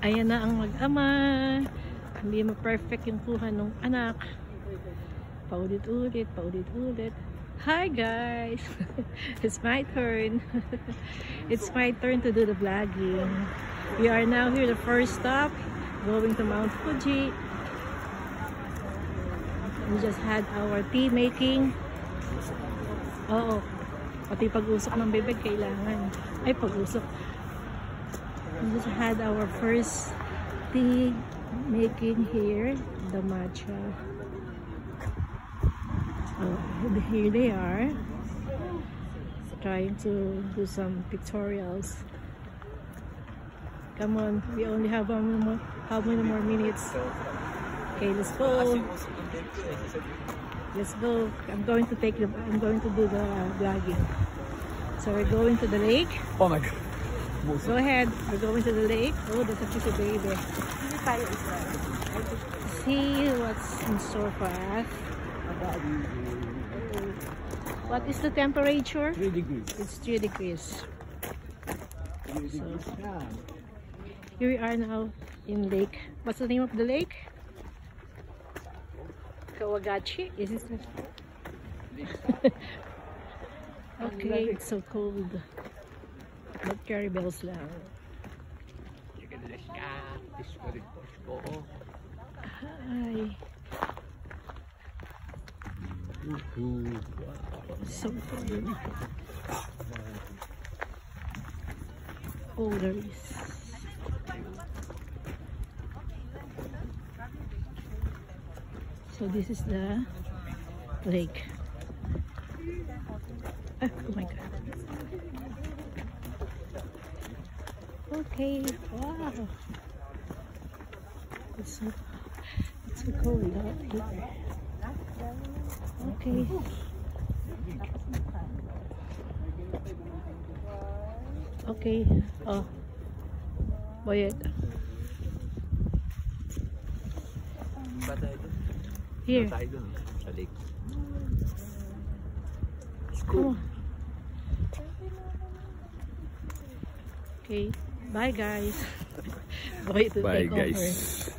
Ayan na ang mag-ama. Hindi mo perfect yung kuha ng anak. Paulit-ulit, paulit-ulit. Hi guys! It's my turn. It's my turn to do the vlogging. We are now here, the first stop, going to Mount Fuji. We just had our tea making. Oo. Pati pag-usok ng bibig kailangan. Ay, pag-usok. We just had our first tea making here, the matcha. Here they are, trying to do some pictorials. Come on, we only have how many more minutes? Okay, let's go. Let's go. I'm going to do the vlogging. So we're going to the lake. Oh my god. Go ahead. We're going to the lake. Oh, that's a pretty baby. See what's in store for us. What is the temperature? 3 degrees. It's 3 degrees. So, here we are now in lake. What's the name of the lake? Kawagachi? Is it? Okay, it's so cold. But carry bells lang. Hi. So cold. Oh, there is. So this is the lake. Oh my god. Okay, wow. It's so cold out here. Okay. Okay. Oh. Boyet. Here. Come on. Okay. Bye guys. Bye guys.